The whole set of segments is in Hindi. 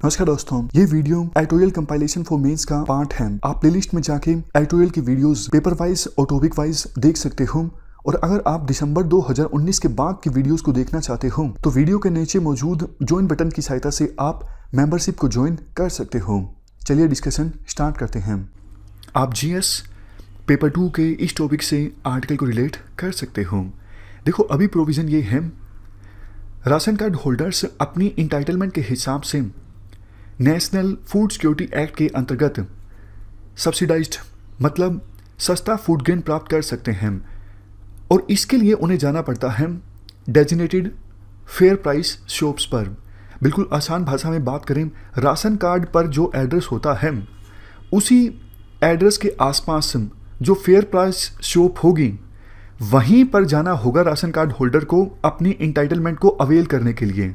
नमस्कार दोस्तों, ये video editorial compilation for mains का पार्ट है। आप प्लेलिस्ट में जाके एडिटोरियल की वीडियोस पेपर वाइज और टॉपिक वाइज देख सकते हो। और अगर आप दिसंबर 2019 के बाद की वीडियोस को देखना चाहते हो तो वीडियो के नीचे मौजूद ज्वाइन बटन की सहायता से आप मेंबरशिप को ज्वाइन कर सकते हो। चलिए डिस्कशन स्टार्ट करते हैं। आप जीएस पेपर 2 के इस टॉपिक से आर्टिकल को रिलेट कर सकते हो। देखो, अभी प्रोविज़न ये है, राशन कार्ड होल्डर्स अपनी इंटाइटलमेंट के हिसाब से नेशनल फूड सिक्योरिटी एक्ट के अंतर्गत सब्सिडाइज्ड मतलब सस्ता फूड ग्रेन प्राप्त कर सकते हैं। और इसके लिए उन्हें जाना पड़ता है डेजिग्नेटेड फेयर प्राइस शॉप्स पर। बिल्कुल आसान भाषा में बात करें, राशन कार्ड पर जो एड्रेस होता है उसी एड्रेस के आसपास जो फेयर प्राइस शॉप होगी वहीं पर जाना होगा राशन कार्ड होल्डर को अपनी इंटाइटलमेंट को अवेल करने के लिए।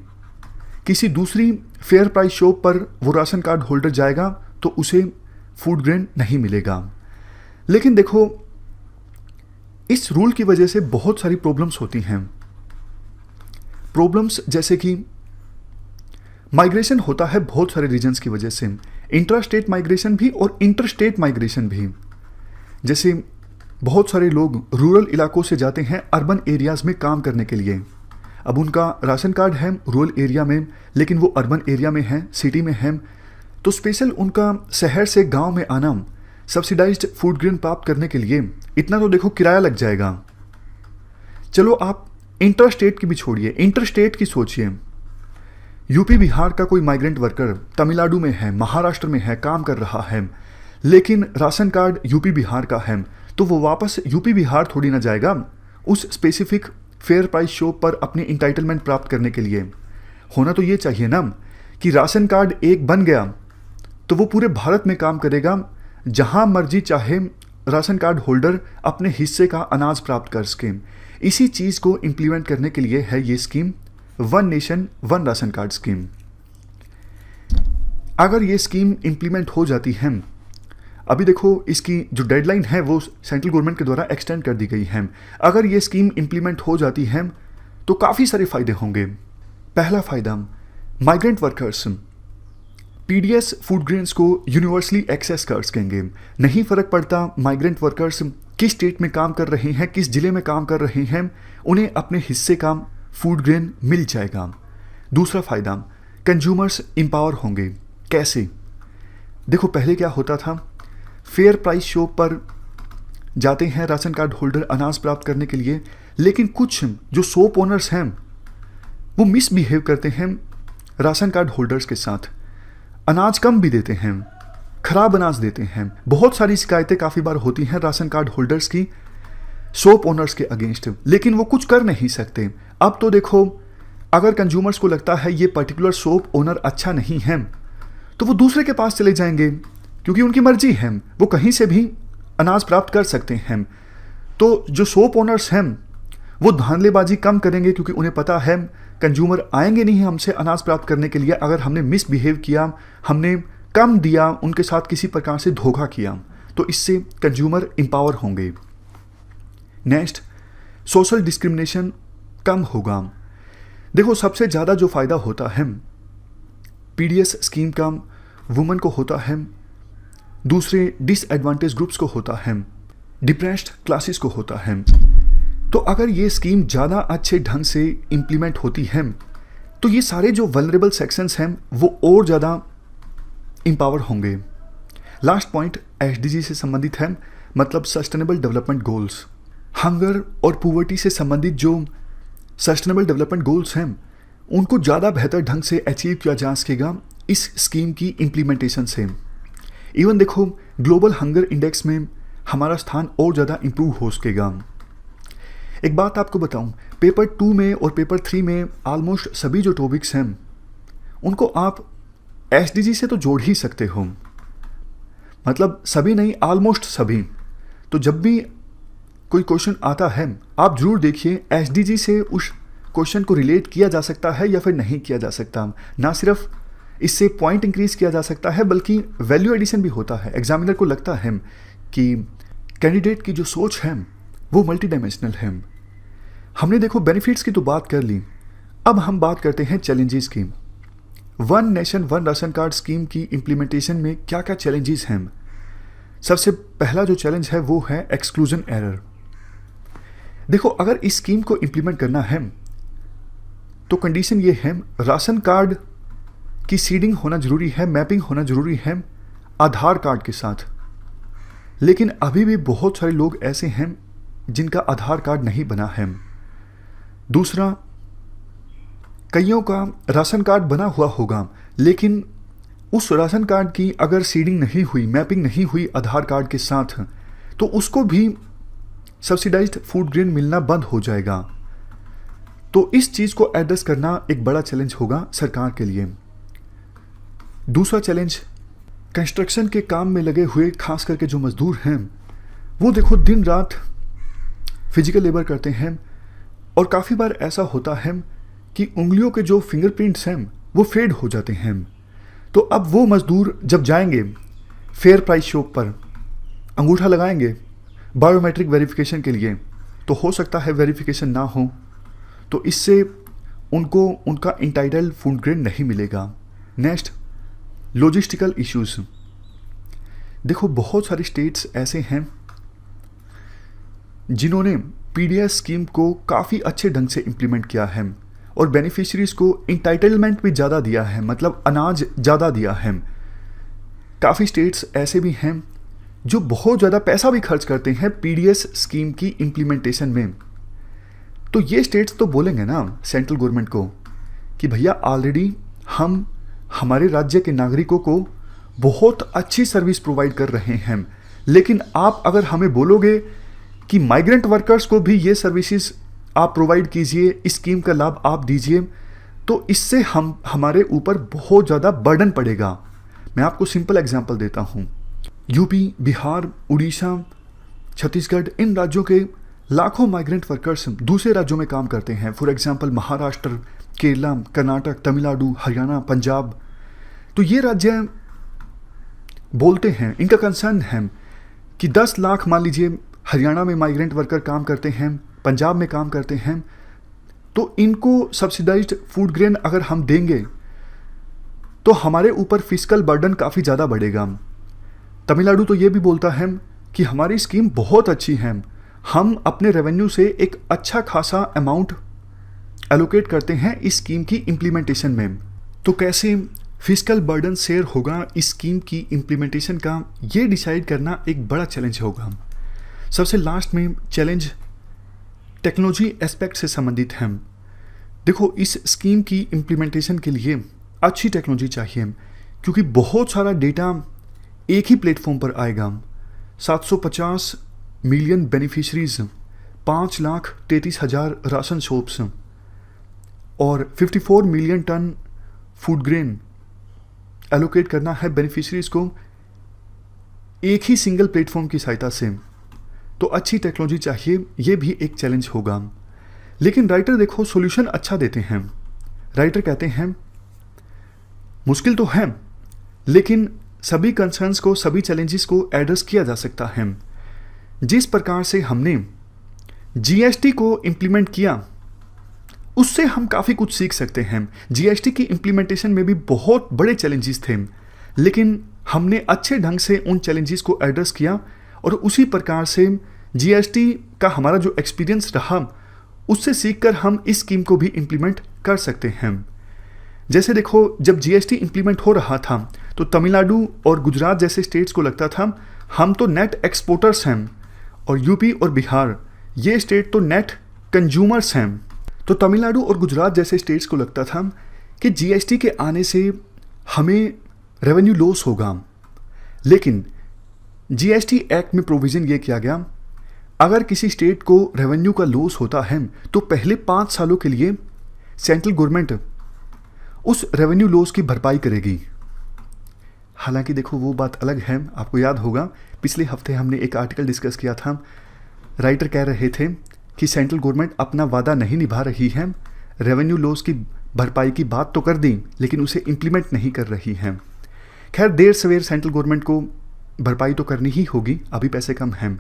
किसी दूसरी फेयर प्राइस शॉप पर वो राशन कार्ड होल्डर जाएगा तो उसे फूड ग्रेन नहीं मिलेगा। लेकिन देखो, इस रूल की वजह से बहुत सारी प्रॉब्लम्स होती हैं। प्रॉब्लम्स जैसे कि माइग्रेशन होता है बहुत सारे रीजन्स की वजह से, इंट्रा स्टेट माइग्रेशन भी और इंटर स्टेट माइग्रेशन भी। जैसे बहुत सारे लोग रूरल इलाकों से जाते हैं अर्बन एरियाज़ में काम करने के लिए। अब उनका राशन कार्ड है रूरल एरिया में, लेकिन वो अर्बन एरिया में है, सिटी में है, तो स्पेशल उनका शहर से गांव में आना सब्सिडाइज्ड फूड ग्रेन प्राप्त करने के लिए इतना तो देखो किराया लग जाएगा। चलो आप इंटर स्टेट की भी छोड़िए, इंटर स्टेट की सोचिए। यूपी बिहार का कोई माइग्रेंट वर्कर तमिलनाडु में है, महाराष्ट्र में है, काम कर रहा है, लेकिन राशन कार्ड यूपी बिहार का है, तो वो वापस यूपी बिहार थोड़ी ना जाएगा उस स्पेसिफिक फेयर प्राइस शॉप पर अपनी इंटाइटलमेंट प्राप्त करने के लिए। होना तो ये चाहिए ना कि राशन कार्ड एक बन गया तो वो पूरे भारत में काम करेगा, जहां मर्जी चाहे राशन कार्ड होल्डर अपने हिस्से का अनाज प्राप्त कर सके। इसी चीज़ को इम्प्लीमेंट करने के लिए है ये scheme, one nation one ration card scheme. अगर ये स्कीम इम्प्लीमेंट हो जाती है, अभी देखो इसकी जो डेडलाइन है वो सेंट्रल गवर्नमेंट के द्वारा एक्सटेंड कर दी गई है। अगर ये स्कीम इम्प्लीमेंट हो जाती है तो काफ़ी सारे फायदे होंगे। पहला फायदा, migrant workers PDS food grains को यूनिवर्सली एक्सेस कर सकेंगे। नहीं फ़र्क पड़ता माइग्रेंट वर्कर्स किस स्टेट में काम कर रहे हैं, किस ज़िले में काम कर रहे हैं, उन्हें अपने हिस्से का फूड ग्रेन मिल जाएगा। दूसरा फ़ायदा, कंज्यूमर्स एम्पावर होंगे। कैसे? देखो, पहले क्या होता था, फेयर प्राइस शॉप पर जाते हैं राशन कार्ड होल्डर अनाज प्राप्त करने के लिए, लेकिन कुछ जो शॉप ओनर्स हैं वो मिसबिहेव करते हैं राशन कार्ड होल्डर्स के साथ। अनाज कम भी देते हैं, खराब अनाज देते हैं। बहुत सारी शिकायतें काफ़ी बार होती हैं राशन कार्ड होल्डर्स की शॉप ओनर्स के अगेंस्ट, लेकिन वो कुछ कर नहीं सकते। अब तो देखो, अगर कंज्यूमर्स को लगता है ये पर्टिकुलर शॉप ओनर अच्छा नहीं है तो वो दूसरे के पास चले जाएंगे, क्योंकि उनकी मर्जी है, वो कहीं से भी अनाज प्राप्त कर सकते हैं। तो जो शॉप ओनर्स हैं वो धांधलेबाजी कम करेंगे, क्योंकि उन्हें पता है कंज्यूमर आएंगे नहीं हमसे अनाज प्राप्त करने के लिए अगर हमने मिसबिहेव किया, हमने कम दिया, उनके साथ किसी प्रकार से धोखा किया। तो इससे कंज्यूमर एम्पावर होंगे। नेक्स्ट, सोशल डिस्क्रिमिनेशन कम होगा। देखो, सबसे ज़्यादा जो फ़ायदा होता है पीडीएस स्कीम का वुमेन को होता है, दूसरे डिसएडवांटेज ग्रुप्स को होता है, डिप्रेस्ड क्लासेस को होता है। तो अगर ये स्कीम ज़्यादा अच्छे ढंग से इम्प्लीमेंट होती है तो ये सारे जो वल्नरेबल सेक्शंस हैं वो और ज़्यादा एम्पावर होंगे। लास्ट पॉइंट एसडीजी से संबंधित है, मतलब सस्टेनेबल डेवलपमेंट गोल्स। हंगर और पुवर्टी से संबंधित जो सस्टेनेबल डेवलपमेंट गोल्स हैं उनको ज़्यादा बेहतर ढंग से अचीव किया जा सकेगा इस स्कीम की इम्प्लीमेंटेशन से। इवन देखो, ग्लोबल हंगर इंडेक्स में हमारा स्थान और ज़्यादा इम्प्रूव हो सकेगा। एक बात आपको बताऊं, पेपर 2 में और पेपर 3 में ऑलमोस्ट सभी जो टॉपिक्स हैं उनको आप एसडीजी से तो जोड़ ही सकते हो, मतलब सभी नहीं, ऑलमोस्ट सभी। तो जब भी कोई क्वेश्चन आता है आप जरूर देखिए एसडीजी से उस क्वेश्चन को रिलेट किया जा सकता है या फिर नहीं किया जा सकता। ना सिर्फ इससे पॉइंट इंक्रीज किया जा सकता है बल्कि वैल्यू एडिशन भी होता है। एग्जामिनर को लगता है कि कैंडिडेट की जो सोच है वो मल्टी डायमेंशनल है। हमने देखो बेनिफिट्स की तो बात कर ली, अब हम बात करते हैं चैलेंजेस की। One nation one ration card scheme की इम्प्लीमेंटेशन में क्या क्या चैलेंजेस हैं। सबसे पहला जो चैलेंज है वो है एक्सक्लूजन एरर। देखो, अगर इस स्कीम को इम्प्लीमेंट करना है तो कंडीशन ये है, राशन कार्ड की सीडिंग होना जरूरी है, मैपिंग होना जरूरी है आधार कार्ड के साथ। लेकिन अभी भी बहुत सारे लोग ऐसे हैं जिनका आधार कार्ड नहीं बना है। दूसरा, कईयों का राशन कार्ड बना हुआ होगा लेकिन उस राशन कार्ड की अगर सीडिंग नहीं हुई, मैपिंग नहीं हुई आधार कार्ड के साथ, तो उसको भी सब्सिडाइज्ड फूड ग्रेन मिलना बंद हो जाएगा। तो इस चीज़ को एड्रेस करना एक बड़ा चैलेंज होगा सरकार के लिए। दूसरा चैलेंज, कंस्ट्रक्शन के काम में लगे हुए खास करके जो मजदूर हैं वो देखो दिन रात फिजिकल लेबर करते हैं और काफ़ी बार ऐसा होता है कि उंगलियों के जो फिंगरप्रिंट्स हैं वो फेड हो जाते हैं। तो अब वो मजदूर जब जाएंगे फेयर प्राइस शॉप पर, अंगूठा लगाएंगे बायोमेट्रिक वेरिफिकेशन के लिए, तो हो सकता है वेरिफिकेशन ना हो, तो इससे उनको उनका इंटाइटल फूड ग्रेन नहीं मिलेगा। Next, logistical issues. देखो, बहुत सारे स्टेट्स ऐसे हैं जिन्होंने पीडीएस स्कीम को काफ़ी अच्छे ढंग से इम्प्लीमेंट किया है और बेनिफिशरीज को इंटाइटलमेंट भी ज़्यादा दिया है, मतलब अनाज ज़्यादा दिया है। काफ़ी स्टेट्स ऐसे भी हैं जो बहुत ज़्यादा पैसा भी खर्च करते हैं पीडीएस स्कीम की इम्प्लीमेंटेशन में। तो ये स्टेट्स तो बोलेंगे ना सेंट्रल गवर्नमेंट को कि भैया ऑलरेडी हम हमारे राज्य के नागरिकों को बहुत अच्छी सर्विस प्रोवाइड कर रहे हैं, लेकिन आप अगर हमें बोलोगे कि माइग्रेंट वर्कर्स को भी ये सर्विसेज आप प्रोवाइड कीजिए, इस स्कीम का लाभ आप दीजिए, तो इससे हमारे ऊपर बहुत ज़्यादा बर्डन पड़ेगा। मैं आपको सिंपल एग्जांपल देता हूँ। यूपी, बिहार, उड़ीसा, छत्तीसगढ़, इन राज्यों के लाखों माइग्रेंट वर्कर्स दूसरे राज्यों में काम करते हैं। For example Maharashtra, Kerala, Karnataka, Tamil Nadu, Haryana, Punjab. तो ये राज्य बोलते हैं, इनका कंसर्न है कि 10 लाख मान लीजिए हरियाणा में माइग्रेंट वर्कर काम करते हैं, पंजाब में काम करते हैं, तो इनको सब्सिडाइज्ड फूड ग्रेन अगर हम देंगे तो हमारे ऊपर फिस्कल बर्डन काफ़ी ज़्यादा बढ़ेगा। तमिलनाडु तो ये भी बोलता है कि हमारी स्कीम बहुत अच्छी है, हम अपने रेवेन्यू से एक अच्छा खासा अमाउंट एलोकेट करते हैं इस स्कीम की इम्प्लीमेंटेशन में। तो कैसे फिस्कल बर्डन शेयर होगा इस स्कीम की इम्प्लीमेंटेशन का, ये डिसाइड करना एक बड़ा चैलेंज होगा। सबसे लास्ट में चैलेंज टेक्नोलॉजी एस्पेक्ट से संबंधित है। देखो, इस स्कीम की इम्प्लीमेंटेशन के लिए अच्छी टेक्नोलॉजी चाहिए क्योंकि बहुत सारा डेटा एक ही प्लेटफॉर्म पर आएगा। 750 मिलियन बेनिफिशरीज, 5,33,000 राशन शॉप्स और 54 million ton food grain allocate करना है बेनिफिशरीज को एक ही सिंगल प्लेटफॉर्म की सहायता से। तो अच्छी टेक्नोलॉजी चाहिए, ये भी एक चैलेंज होगा। लेकिन राइटर देखो सॉल्यूशन अच्छा देते हैं। राइटर कहते हैं मुश्किल तो है लेकिन सभी कंसर्न्स को, सभी चैलेंजेस को एड्रेस किया जा सकता है। जिस प्रकार से हमने जीएसटी को इम्प्लीमेंट किया उससे हम काफ़ी कुछ सीख सकते हैं। जीएसटी की इम्प्लीमेंटेशन में भी बहुत बड़े चैलेंजेस थे लेकिन हमने अच्छे ढंग से उन चैलेंजेस को एड्रेस किया और उसी प्रकार से जीएसटी का हमारा जो एक्सपीरियंस रहा उससे सीखकर हम इस स्कीम को भी इम्प्लीमेंट कर सकते हैं। जैसे देखो, जब जीएसटी इम्प्लीमेंट हो रहा था तो तमिलनाडु और गुजरात जैसे स्टेट्स को लगता था हम तो नेट एक्सपोर्टर्स हैं और यूपी और बिहार ये स्टेट तो नेट कंज्यूमर्स हैं। तो तमिलनाडु और गुजरात जैसे स्टेट्स को लगता था कि जीएसटी के आने से हमें रेवेन्यू लॉस होगा। लेकिन जीएसटी एक्ट में प्रोविज़न ये किया गया, अगर किसी स्टेट को रेवेन्यू का लॉस होता है तो पहले 5 सालों के लिए सेंट्रल गवर्नमेंट उस रेवेन्यू लॉस की भरपाई करेगी। हालांकि देखो वो बात अलग है, आपको याद होगा पिछले हफ्ते हमने एक आर्टिकल डिस्कस किया था। राइटर कह रहे थे कि सेंट्रल गवर्नमेंट अपना वादा नहीं निभा रही है, रेवेन्यू लॉस की भरपाई की बात तो कर दी लेकिन उसे इम्प्लीमेंट नहीं कर रही है। खैर देर सवेर सेंट्रल गवर्नमेंट को भरपाई तो करनी ही होगी, अभी पैसे कम हैं,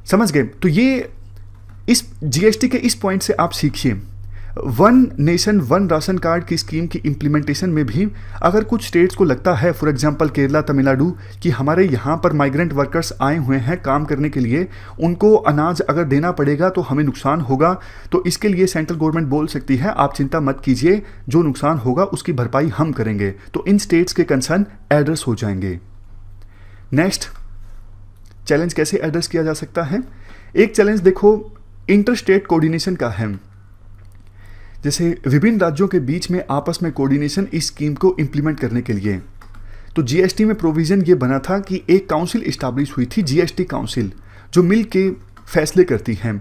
समझ गए। तो ये इस जीएसटी के इस पॉइंट से आप सीखिए। One nation one ration card की स्कीम की इम्प्लीमेंटेशन में भी अगर कुछ स्टेट्स को लगता है, फॉर एग्जांपल केरला, तमिलनाडु, कि हमारे यहाँ पर माइग्रेंट वर्कर्स आए हुए हैं काम करने के लिए, उनको अनाज अगर देना पड़ेगा तो हमें नुकसान होगा, तो इसके लिए सेंट्रल गवर्नमेंट बोल सकती है आप चिंता मत कीजिए, जो नुकसान होगा उसकी भरपाई हम करेंगे। तो इन स्टेट्स के कंसर्न एड्रेस हो जाएंगे। नेक्स्ट चैलेंज कैसे एड्रेस किया जा सकता है? एक चैलेंज देखो इंटर स्टेट कोऑर्डिनेशन का है। जैसे विभिन्न राज्यों के बीच में आपस में कोऑर्डिनेशन इस स्कीम को इम्प्लीमेंट करने के लिए, तो जीएसटी में प्रोविजन ये बना था कि एक काउंसिल इस्टेब्लिश हुई थी, जीएसटी काउंसिल, जो मिल के फैसले करती है।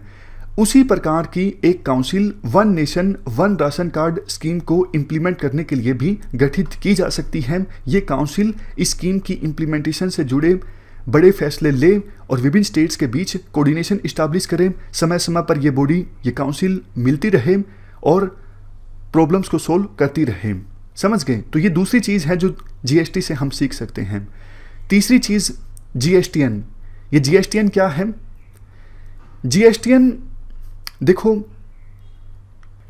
उसी प्रकार की एक council one nation one ration card scheme को इम्प्लीमेंट करने के लिए भी गठित की जा सकती है। ये काउंसिल इस स्कीम की इम्प्लीमेंटेशन से जुड़े बड़े फैसले ले और विभिन्न स्टेट्स के बीच कोऑर्डिनेशन इस्टेब्लिश करें। समय समय पर ये बॉडी, ये काउंसिल मिलती रहे और प्रॉब्लम्स को सोल्व करती रहे। समझ गए? तो ये दूसरी चीज़ है जो जीएसटी से हम सीख सकते हैं। तीसरी चीज़ जीएसटीएन। ये जीएसटीएन क्या है? जीएसटीएन देखो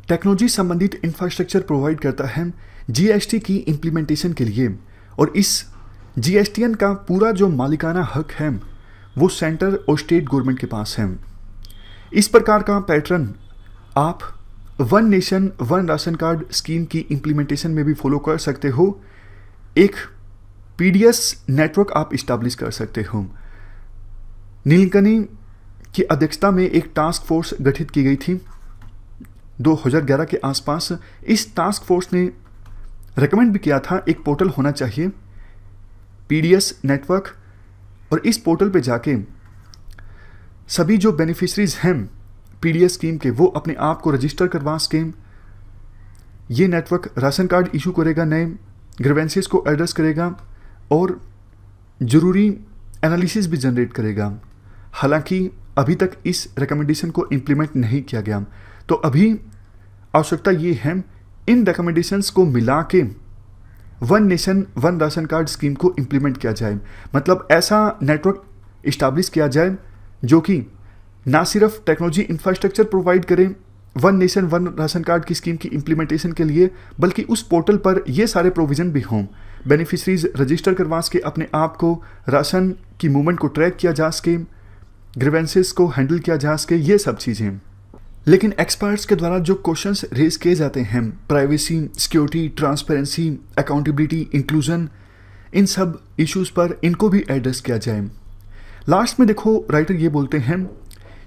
टेक्नोलॉजी संबंधित इंफ्रास्ट्रक्चर प्रोवाइड करता है जीएसटी की इम्प्लीमेंटेशन के लिए, और इस जीएसटीएन का पूरा जो मालिकाना हक है वो सेंटर और स्टेट गवर्नमेंट के पास है। इस प्रकार का पैटर्न आप one nation one ration card scheme की इम्प्लीमेंटेशन में भी फॉलो कर सकते हो। एक पीडीएस नेटवर्क आप इस्टेब्लिश कर सकते हो। नीलकनी की अध्यक्षता में एक टास्क फोर्स गठित की गई थी 2011 के आसपास। इस टास्क फोर्स ने रेकमेंड भी किया था एक पोर्टल होना चाहिए, पीडीएस नेटवर्क, और इस पोर्टल पे जाके सभी जो बेनिफिशरीज हैं पीडीएस स्कीम के वो अपने आप को रजिस्टर करवा सकें। ये नेटवर्क राशन कार्ड इशू करेगा, नए ग्रीवेंसेस को एड्रेस करेगा और ज़रूरी एनालिसिस भी जनरेट करेगा। हालांकि अभी तक इस रिकमेंडेशन को इम्प्लीमेंट नहीं किया गया, तो अभी आवश्यकता ये है इन रिकमेंडेशंस को मिला के one nation one ration card scheme को इम्प्लीमेंट किया जाए। मतलब ऐसा नेटवर्क इस्टेब्लिश किया जाए जो कि ना सिर्फ टेक्नोलॉजी इंफ्रास्ट्रक्चर प्रोवाइड करे one nation one ration card की स्कीम की इम्प्लीमेंटेशन के लिए, बल्कि उस पोर्टल पर ये सारे प्रोविज़न भी हों। बेनिफिशरीज रजिस्टर करवा सके, अपने आप को राशन की मूवमेंट को ट्रैक किया जा सके, ग्रीवेंसेस को हैंडल किया जा सके, ये सब चीज़ें। लेकिन एक्सपर्ट्स के द्वारा जो क्वेश्चंस रेज किए जाते हैं, privacy, security, transparency, accountability, inclusion, इन सब इश्यूज़ पर इनको भी एड्रेस किया जाए। लास्ट में देखो राइटर ये बोलते हैं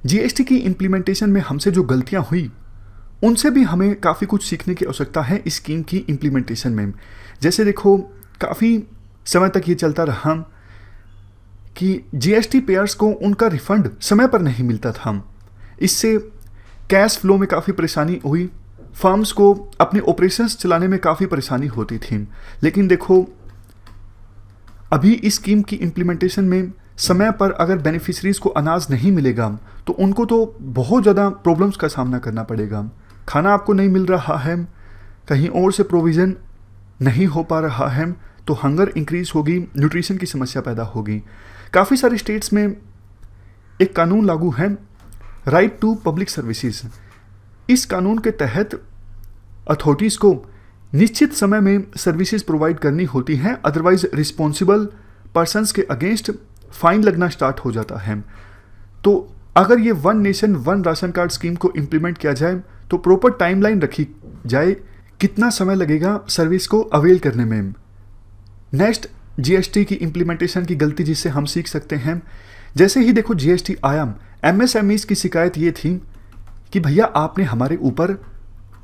जीएसटी की इम्प्लीमेंटेशन में हमसे जो गलतियां हुई उनसे भी हमें काफ़ी कुछ सीखने की आवश्यकता है इस स्कीम की इम्प्लीमेंटेशन में। जैसे देखो काफ़ी समय तक ये चलता रहा कि जीएसटी पेयर्स को उनका रिफंड समय पर नहीं मिलता था। इससे कैश फ्लो में काफ़ी परेशानी हुई, फर्म्स को अपने ऑपरेशंस चलाने में काफ़ी परेशानी होती थी। लेकिन देखो अभी इस स्कीम की इम्प्लीमेंटेशन में समय पर अगर बेनिफिशरीज को अनाज नहीं मिलेगा तो उनको तो बहुत ज़्यादा प्रॉब्लम्स का सामना करना पड़ेगा। खाना आपको नहीं मिल रहा है, कहीं और से प्रोविज़न नहीं हो पा रहा है, तो हंगर इंक्रीज होगी, न्यूट्रिशन की समस्या पैदा होगी। काफ़ी सारे स्टेट्स में एक कानून लागू है, राइट टू पब्लिक सर्विसेज। इस कानून के तहत अथॉरिटीज़ को निश्चित समय में सर्विसेज प्रोवाइड करनी होती हैं, अदरवाइज रिस्पॉन्सिबल पर्सन्स के अगेंस्ट फाइन लगना स्टार्ट हो जाता है। तो अगर ये one nation one ration card scheme को इम्प्लीमेंट किया जाए तो प्रॉपर टाइमलाइन रखी जाए, कितना समय लगेगा सर्विस को अवेल करने में। नेक्स्ट जीएसटी की इम्प्लीमेंटेशन की गलती जिससे हम सीख सकते हैं, जैसे ही देखो जीएसटी आया, एमएसएमईज की शिकायत ये थी कि भैया आपने हमारे ऊपर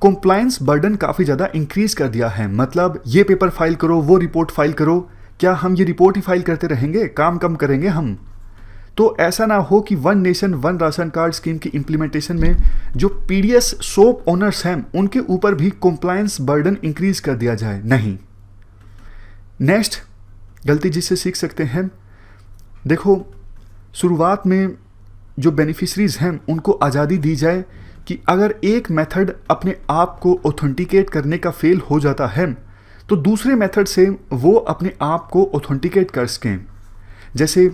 कॉम्प्लायंस बर्डन काफ़ी ज़्यादा इंक्रीज कर दिया है। मतलब ये पेपर फाइल करो, वो रिपोर्ट फाइल करो, क्या हम ये रिपोर्ट ही फाइल करते रहेंगे, काम कम करेंगे हम? तो ऐसा ना हो कि one nation one ration card scheme की इम्प्लीमेंटेशन में जो पीडीएस शॉप ओनर्स हैं उनके ऊपर भी कॉम्प्लायंस बर्डन इंक्रीज कर दिया जाए, नहीं। नेक्स्ट गलती जिससे सीख सकते हैं, देखो शुरुआत में जो बेनिफिशरीज हैं उनको आज़ादी दी जाए कि अगर एक मेथड अपने आप को ऑथेंटिकेट करने का फेल हो जाता है तो दूसरे मेथड से वो अपने आप को ऑथेंटिकेट कर सकें। जैसे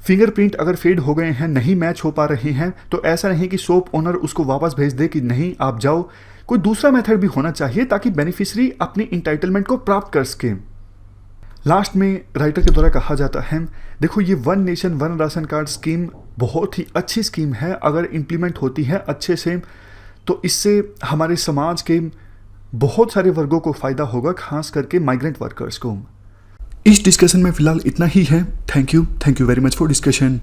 फिंगरप्रिंट अगर फेड हो गए हैं, नहीं मैच हो पा रहे हैं, तो ऐसा नहीं कि शॉप ओनर उसको वापस भेज दे कि नहीं आप जाओ। कोई दूसरा मेथड भी होना चाहिए ताकि बेनिफिशियरी अपनी इंटाइटलमेंट को प्राप्त कर सके। लास्ट में राइटर के द्वारा कहा जाता है, देखो ये one nation one ration card scheme बहुत ही अच्छी स्कीम है। अगर इम्प्लीमेंट होती है अच्छे से तो इससे हमारे समाज के बहुत सारे वर्गों को फ़ायदा होगा, खास करके माइग्रेंट वर्कर्स को। इस डिस्कशन में फ़िलहाल इतना ही है। Thank you very much for discussion.